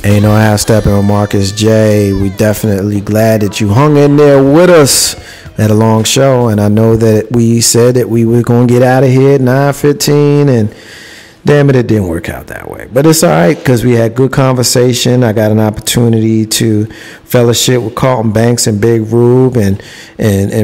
Ain't no half stepping with Marcus J. We definitely glad that you hung in there with us. We had a long show, and I know that we said that we were going to get out of here at 9:15, and damn it, it didn't work out that way. But it's all right because we had good conversation. I got an opportunity to fellowship with Carlton Banks and Big Rube and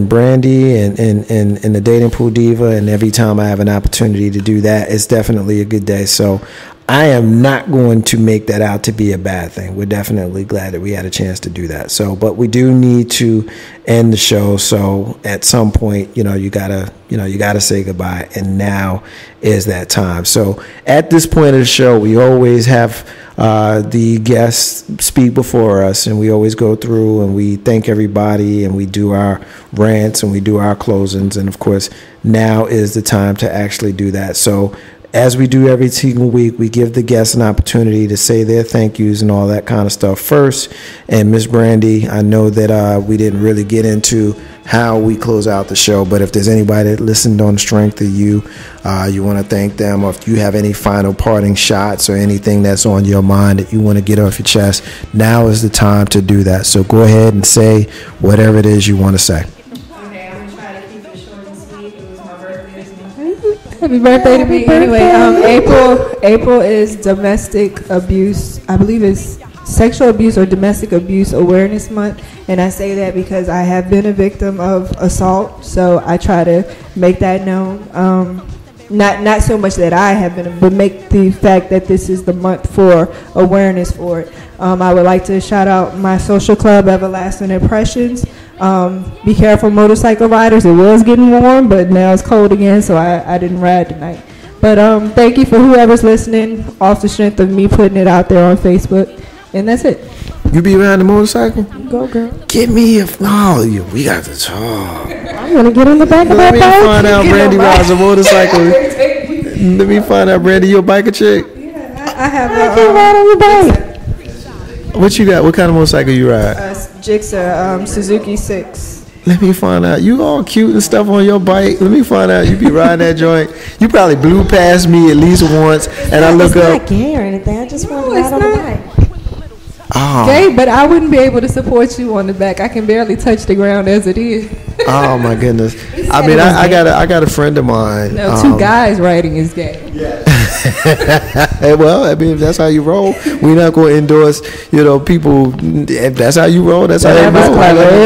Brandy and the Dating Pool Diva. And every time I have an opportunity to do that, it's definitely a good day. So I am not going to make that out to be a bad thing. We're definitely glad that we had a chance to do that. So, but we do need to end the show. So at some point, you gotta say goodbye. And now is that time. So at this point of the show, we always have the guests speak before us, and we always go through and we thank everybody, and we do our rants and we do our closings. And of course, now is the time to actually do that. So as we do every single week, we give the guests an opportunity to say their thank yous and all that kind of stuff first. And Miss Brandy, I know that we didn't really get into how we close out the show, but if there's anybody that listened on the strength of you, you want to thank them, or if you have any final parting shots or anything that's on your mind that you want to get off your chest, now is the time to do that. So go ahead and say whatever it is you want to say. Happy birthday to me. Anyway, April is domestic abuse. I believe it's sexual abuse or domestic abuse awareness month, and I say that because I have been a victim of assault, so I try to make that known. Not so much that I have been, but make the fact that this is the month for awareness for it. I would like to shout out my social club, Everlasting Impressions. Be careful, motorcycle riders. It was getting warm, but now it's cold again, so I didn't ride tonight. But thank you for whoever's listening off the strength of me putting it out there on Facebook. And that's it. You be around the motorcycle? Go, girl. Get me a... Oh, we got to talk. I want to get on the back of that bike. Let me find out Brandy rides a motorcycle. Let me find out, Brandy, you a biker chick? Yeah, I have a... I can ride on the bike. What you got? What kind of motorcycle you ride? Gixxer, Suzuki 6. Let me find out. You all cute and stuff on your bike. Let me find out. You be riding that joint. You probably blew past me at least once, and I look up. It's not gay or anything. I just want to ride on the bike. Oh. Gay, but I wouldn't be able to support you on the back. I can barely touch the ground as it is. Oh my goodness! I mean, I got a friend of mine. No, two guys riding is gay. Yeah. Well, I mean, if that's how you roll, we're not going to endorse. People. If that's how you roll, that's how you roll.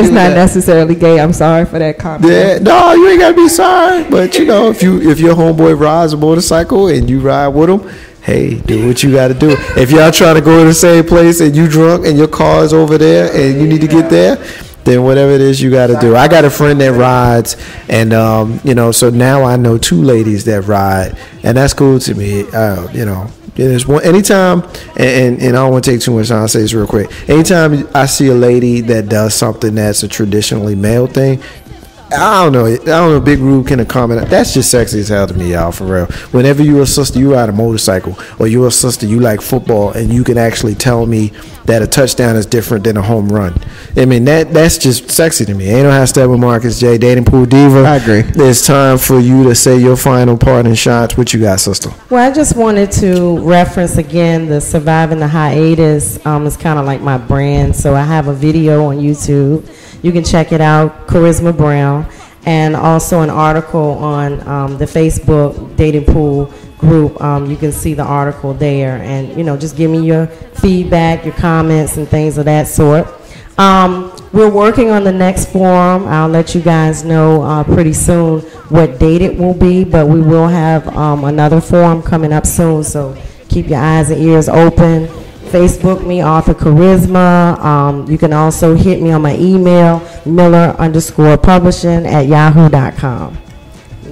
It's not necessarily gay. I'm sorry for that comment. Yeah, no, you ain't gotta be sorry. But if your homeboy rides a motorcycle and you ride with him, hey, do what you got to do. If y'all trying to go to the same place and you drunk and your car is over there and you need to get there, then whatever it is you got to do. I got a friend that rides, and so now I know two ladies that ride, and that's cool to me. There's one anytime, and I don't want to take too much time. I'll say this real quick. Anytime I see a lady that does something that's a traditionally male thing, I don't know. Big Rube can comment. That's just sexy as hell to me, y'all, for real. Whenever you're a sister, you ride a motorcycle, or you're a sister, you like football, and you can actually tell me that a touchdown is different than a home run. I mean, that's just sexy to me. Ain't no half step with Marcus J. Dating Pool Diva. I agree. It's time for you to say your final parting shots. What you got, sister? Well, I just wanted to reference again the Surviving the Hiatus. It's kind of like my brand. So I have a video on YouTube. You can check it out, Charisma Brown, and also an article on the Facebook Dating Pool group. You can see the article there, and just give me your feedback, your comments, and things of that sort. We're working on the next forum. I'll let you guys know pretty soon what date it will be, but we will have another forum coming up soon, so keep your eyes and ears open. Facebook me, Author Charisma. You can also hit me on my email, Miller_publishing@yahoo.com.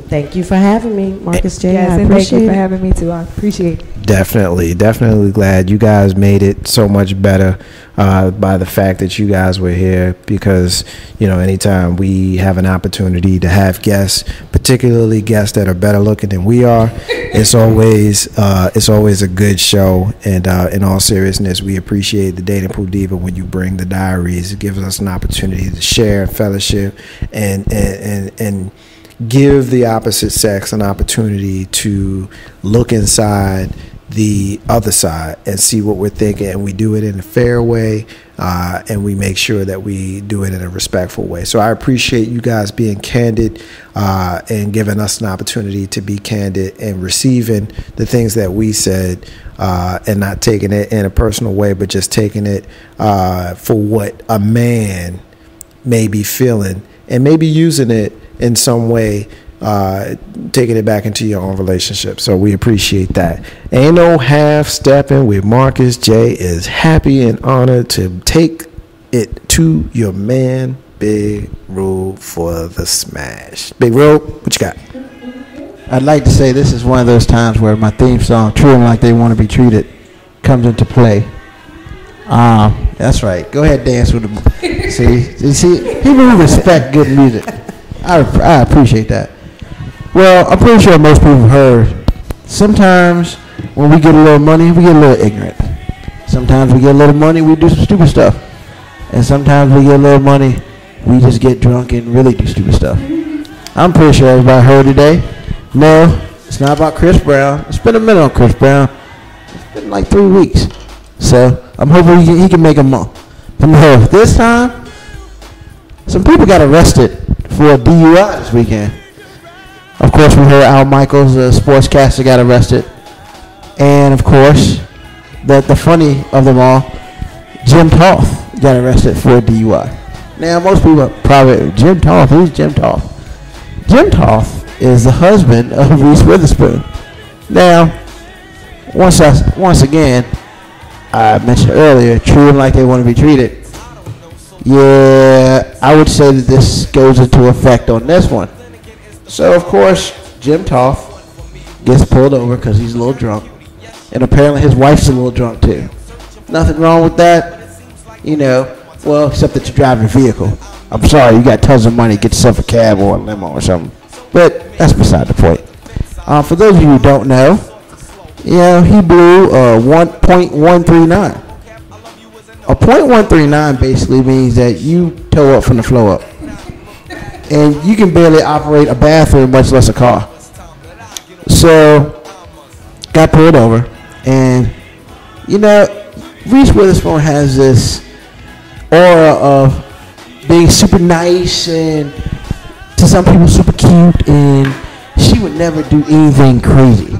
Thank you for having me, Marcus J. Yes, and thank you for having me too. I appreciate it. Definitely glad you guys made it so much better by the fact that you guys were here, because anytime we have an opportunity to have guests, particularly guests that are better looking than we are, it's always a good show. And in all seriousness, we appreciate the Dating Pool Diva when you bring the diaries. It gives us an opportunity to share fellowship and give the opposite sex an opportunity to look inside the other side and see what we're thinking, and we do it in a fair way, and we make sure that we do it in a respectful way. So I appreciate you guys being candid and giving us an opportunity to be candid and receiving the things that we said, and not taking it in a personal way, but just taking it for what a man may be feeling and maybe using it in some way, taking it back into your own relationship. So we appreciate that. Ain't no half stepping with Marcus J is happy and honored to take it to your man, Big Rube, for the smash. Big Rube, what you got? I'd like to say this is one of those times where my theme song, Treat 'Em Like They Want to Be Treated, comes into play. That's right. Go ahead, dance with them. See, people who respect good music. I appreciate that. Well, I'm pretty sure most people have heard, sometimes when we get a little money, we get a little ignorant. Sometimes we get a little money, we do some stupid stuff. And sometimes we get a little money, we just get drunk and really do stupid stuff. I'm pretty sure everybody heard today. No, it's not about Chris Brown. It's been a minute on Chris Brown. It's been like 3 weeks. So I'm hoping he can make a month. But no, this time, some people got arrested for a DUI this weekend. Of course, we heard Al Michaels, the sportscaster, got arrested. And, of course, the funny of them all, Jim Toth got arrested for a DUI. Now, most people probably, Jim Toth, who's Jim Toth? Jim Toth is the husband of Reese Witherspoon. Now, once again, I mentioned earlier, treat them like they want to be treated. Yeah, I would say that this goes into effect on this one. So, of course, Jim Toth gets pulled over because he's a little drunk. And apparently his wife's a little drunk, too. Nothing wrong with that. You know, well, except that you're driving a vehicle. I'm sorry, you got tons of money. Get yourself a cab or a limo or something. But that's beside the point. For those of you who don't know, he blew 1.139. A .139 basically means that you toe up from the flow up. And you can barely operate a bathroom, much less a car. So, got pulled over. And, Reese Witherspoon has this aura of being super nice and to some people super cute, and she would never do anything crazy.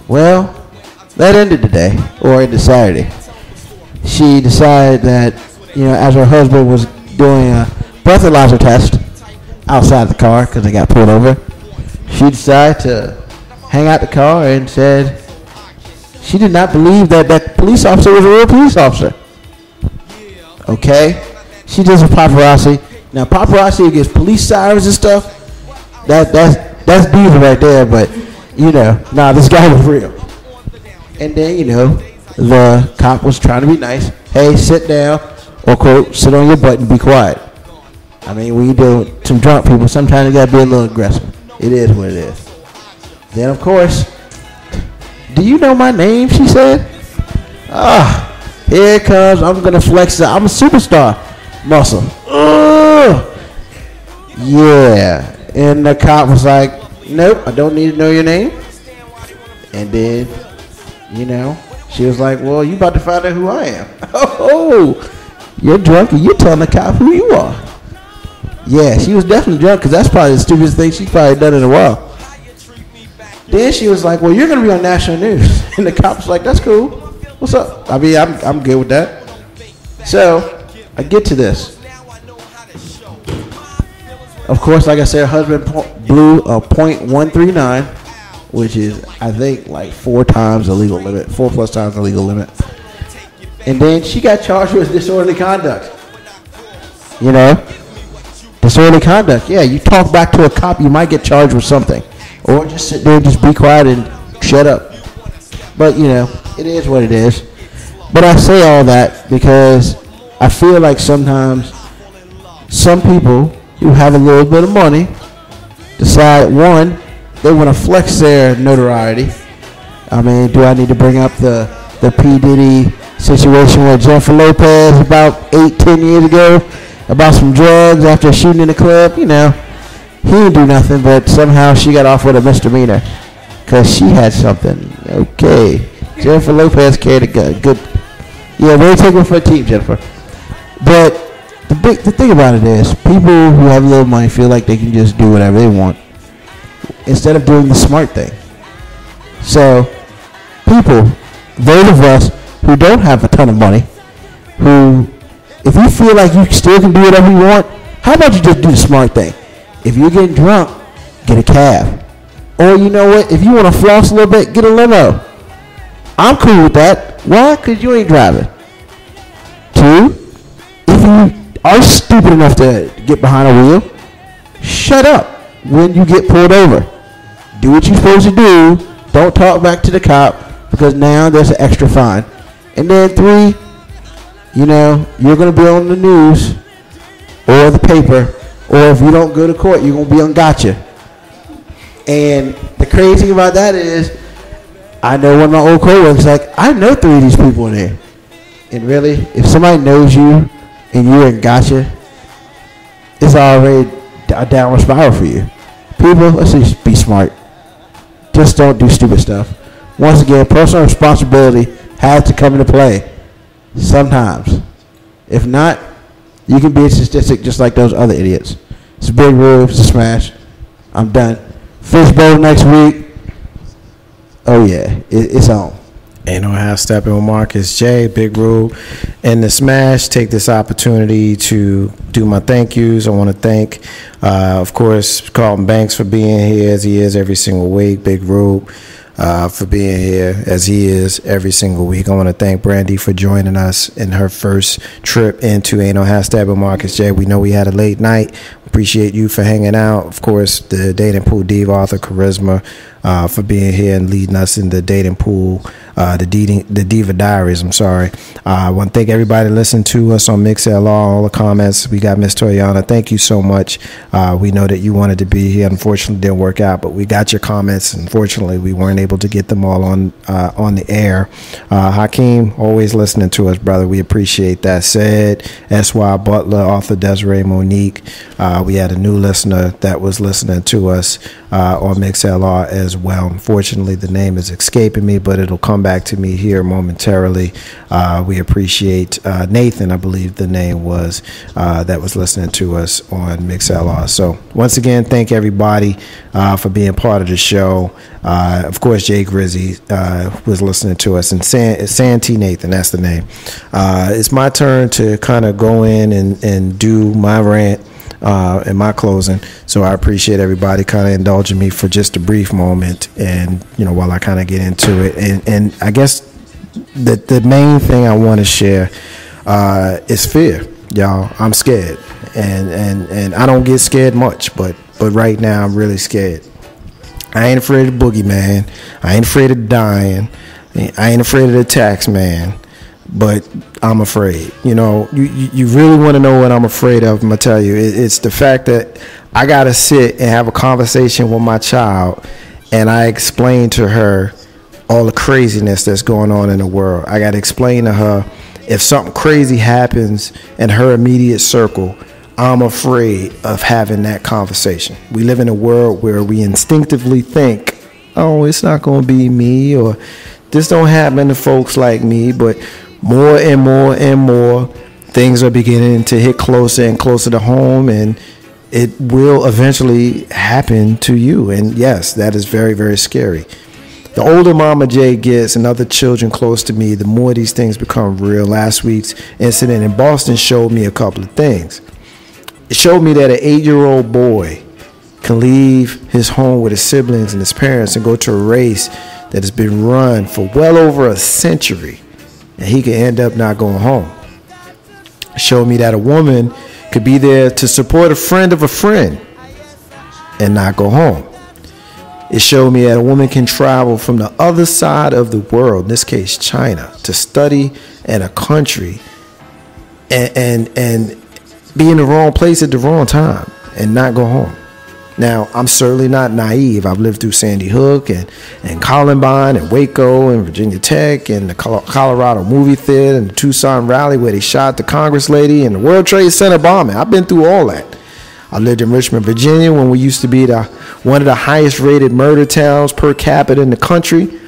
Well, that ended today, or ended Saturday. She decided that, as her husband was doing a breathalyzer test outside the car because they got pulled over, she decided to hang out the car and said she did not believe that police officer was a real police officer. Okay? She does a paparazzi. Now, paparazzi against police sirens and stuff, that's beautiful right there, but, this guy was real. And then, the cop was trying to be nice. Hey, sit down, or quote, sit on your butt and be quiet. I mean, when you deal with some drunk people, sometimes you got to be a little aggressive. It is what it is. Then, of course, do you know my name, she said. Here it comes. I'm going to flex the I'm a superstar muscle. Yeah. And the cop was like, nope, I don't need to know your name. And then, she was like, well, you about to find out who I am. Oh, you're drunk and you're telling the cop who you are. Yeah, she was definitely drunk because that's probably the stupidest thing she's probably done in a while. Then she was like, well, you're going to be on national news. And the cop was like, that's cool. What's up? I mean, I'm good with that. So, I get to this. Of course, like I said, her husband blew a .139, which is, I think, like 4 times the legal limit, 4+ times the legal limit. And then she got charged with disorderly conduct. Disorderly conduct. Yeah, you talk back to a cop, you might get charged with something. Or just sit there and just be quiet and shut up. But, it is what it is. But I say all that because I feel like sometimes some people who have a little bit of money decide, one, they want to flex their notoriety. I mean, do I need to bring up the P. Diddy situation with Jennifer Lopez about 8-10 years ago about some drugs after shooting in the club? He didn't do nothing, but somehow she got off with a misdemeanor. because she had something. Okay. Jennifer Lopez carried a gun. Good. Yeah, we'll take her for a team, Jennifer. But the thing about it is, people who have a little money feel like they can just do whatever they want instead of doing the smart thing. So, people, those of us who don't have a ton of money, who, if you feel like you still can do whatever you want, how about you just do the smart thing? If you're getting drunk, get a cab. Or you know what, if you want to floss a little bit, get a limo. I'm cool with that. Why? Because you ain't driving. 2, if you are stupid enough to get behind a wheel, shut up when you get pulled over. Do what you're supposed to do. Don't talk back to the cop, because now there's an extra fine. And then 3, you know, you're going to be on the news or the paper, or if you don't go to court, you're going to be on gotcha. And the crazy thing about that is, I know one of my old co-workers, like, I know 3 of these people in there. And really, if somebody knows you and you're in gotcha, it's already a downward spiral for you. People, let's just be smart. Just don't do stupid stuff. Once again, personal responsibility has to come into play sometimes. If not, you can be a statistic just like those other idiots. It's a big rule. It's a smash. I'm done. Fishbowl next week. Oh, yeah. It's on. Ain't no half stepping with Marcus J, Big Rube, and the Smash. Take this opportunity to do my thank yous. I want to thank, of course, Carlton Banks for being here as he is every single week. Big Rube for being here as he is every single week. I want to thank Brandy for joining us in her first trip into Ain't No Half Stepping with Marcus J. We know we had a late night. Appreciate you for hanging out. Of course, the dating pool diva, author Charisma, for being here and leading us in the dating pool, the Diva Diaries. I'm sorry. I want to thank everybody listening to us on MixLR, all the comments. We got Miss Toyana. Thank you so much. We know that you wanted to be here. Unfortunately, it didn't work out, but we got your comments. Unfortunately, we weren't able to get them all on the air. Hakeem, always listening to us, brother. We appreciate that. Said S.Y. Butler, author Desiree Monique. We had a new listener that was listening to us on MixLR as well. Unfortunately, the name is escaping me, but it'll come back to me here momentarily. We appreciate Nathan, I believe the name was, that was listening to us on MixLR. So once again, thank everybody for being part of the show. Of course, Jay Grizzy was listening to us, and Santee Nathan, that's the name. It's my turn to kind of go in and do my rant in my closing, so I appreciate everybody kind of indulging me for just a brief moment, and you know, while I kind of get into it, and I guess the main thing I want to share is fear, y'all. I'm scared, and I don't get scared much, but right now I'm really scared. I ain't afraid of the boogeyman. I ain't afraid of dying. I ain't afraid of the tax man. But I'm afraid. You know, you really want to know what I'm afraid of. I'm going to tell you. It's the fact that I got to sit and have a conversation with my child, and I explain to her all the craziness that's going on in the world. I got to explain to her, if something crazy happens in her immediate circle, I'm afraid of having that conversation. We live in a world where we instinctively think, oh, it's not going to be me, or this don't happen to folks like me, but more and more and more things are beginning to hit closer and closer to home, and it will eventually happen to you. And yes, that is very, very scary. The older Mama J gets and other children close to me, the more these things become real. Last week's incident in Boston showed me a couple of things. It showed me that an 8-year-old boy can leave his home with his siblings and his parents and go to a race that has been run for well over a century, and he could end up not going home. It showed me that a woman could be there to support a friend of a friend and not go home. It showed me that a woman can travel from the other side of the world, in this case China, to study in a country and be in the wrong place at the wrong time and not go home. Now, I'm certainly not naive. I've lived through Sandy Hook and Columbine and Waco and Virginia Tech and the Colorado movie theater and the Tucson rally where they shot the Congress lady and the World Trade Center bombing. I've been through all that. I lived in Richmond, Virginia, when we used to be one of the highest rated murder towns per capita in the country.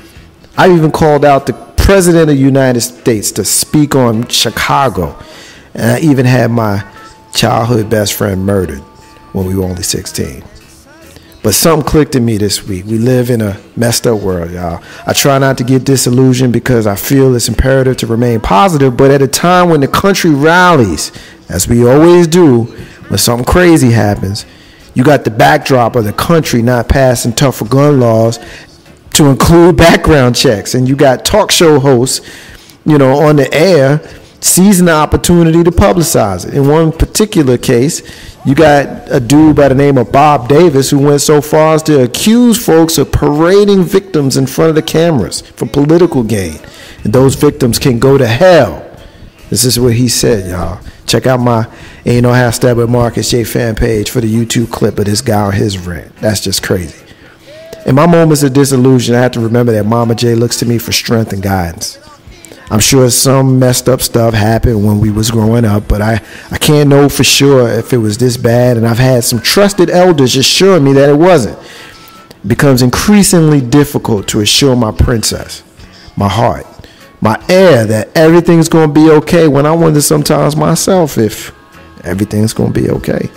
I even called out the President of the United States to speak on Chicago. And I even had my childhood best friend murdered when we were only 16. But something clicked in me this week. We live in a messed up world, y'all. I try not to get disillusioned because I feel it's imperative to remain positive, but at a time when the country rallies, as we always do, when something crazy happens, you got the backdrop of the country not passing tougher gun laws to include background checks. And you got talk show hosts, on the air seizing the opportunity to publicize it. In one particular case, you got a dude by the name of Bob Davis who went so far as to accuse folks of parading victims in front of the cameras for political gain. And those victims can go to hell. This is what he said, y'all. Check out my Ain't No Half Step with Marcus J fan page for the YouTube clip of this guy on his rant. That's just crazy. In my moments of disillusion, I have to remember that Mama J looks to me for strength and guidance. I'm sure some messed up stuff happened when we was growing up, but I can't know for sure if it was this bad, and I've had some trusted elders assuring me that it wasn't. It becomes increasingly difficult to assure my princess, my heart, my heir that everything's going to be okay when I wonder sometimes myself if everything's going to be okay.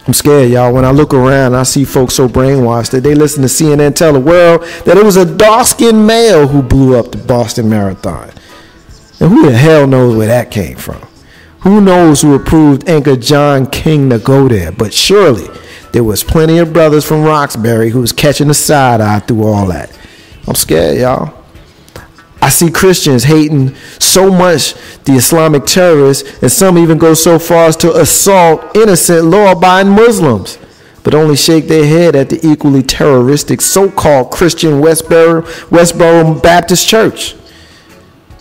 I'm scared, y'all. When I look around, I see folks so brainwashed that they listen to CNN tell the world that it was a dark-skinned male who blew up the Boston Marathon. And who the hell knows where that came from? Who knows who approved anchor John King to go there? But surely there was plenty of brothers from Roxbury who was catching the side eye through all that. I'm scared, y'all. I see Christians hating so much the Islamic terrorists, and some even go so far as to assault innocent law-abiding Muslims, but only shake their head at the equally terroristic so-called Christian Westboro Baptist Church,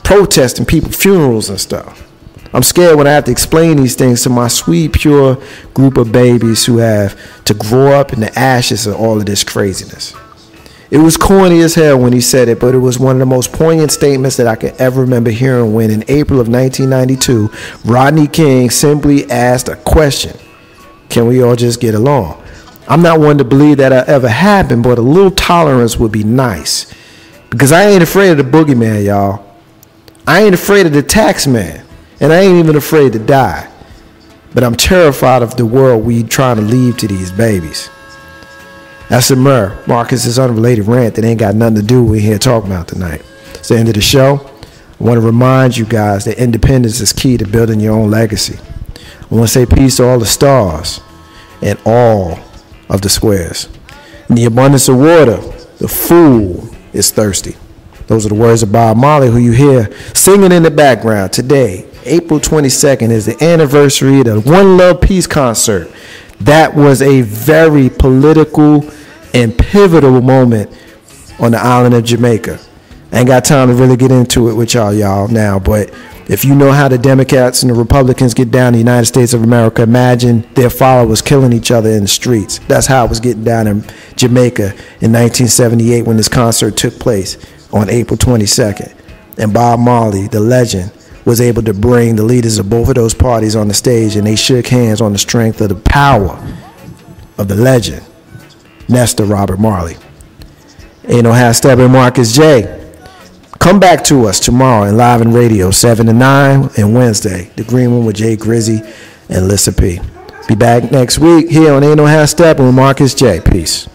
protesting people's funerals and stuff. I'm scared when I have to explain these things to my sweet, pure group of babies who have to grow up in the ashes of all of this craziness. It was corny as hell when he said it, but it was one of the most poignant statements that I could ever remember hearing when, in April of 1992, Rodney King simply asked a question: can we all just get along? I'm not one to believe that'll ever happen, but a little tolerance would be nice. Because I ain't afraid of the boogeyman, y'all. I ain't afraid of the tax man, and I ain't even afraid to die. But I'm terrified of the world we trying to leave to these babies. That's the Marcus's unrelated rant that ain't got nothing to do with what we're here talking about tonight. It's the end of the show. I want to remind you guys that independence is key to building your own legacy. I want to say peace to all the stars and all of the squares. In the abundance of water, the fool is thirsty. Those are the words of Bob Marley, who you hear singing in the background. Today, April 22nd, is the anniversary of the One Love Peace concert. That was a very political and pivotal moment on the island of Jamaica. I ain't got time to really get into it with y'all now, but if you know how the Democrats and the Republicans get down in the United States of America, imagine their followers killing each other in the streets. That's how it was getting down in Jamaica in 1978 when this concert took place on April 22nd. And Bob Marley, the legend, was able to bring the leaders of both of those parties on the stage, and they shook hands on the strength of the power of the legend, Nestor Robert Marley. Ain't No Half Steppin' Marcus J. Come back to us tomorrow in Live and Radio, 7 to 9, and Wednesday, The Green Room with Jay Grizzy and Lissa P. Be back next week here on Ain't No Half Steppin' with Marcus J. Peace.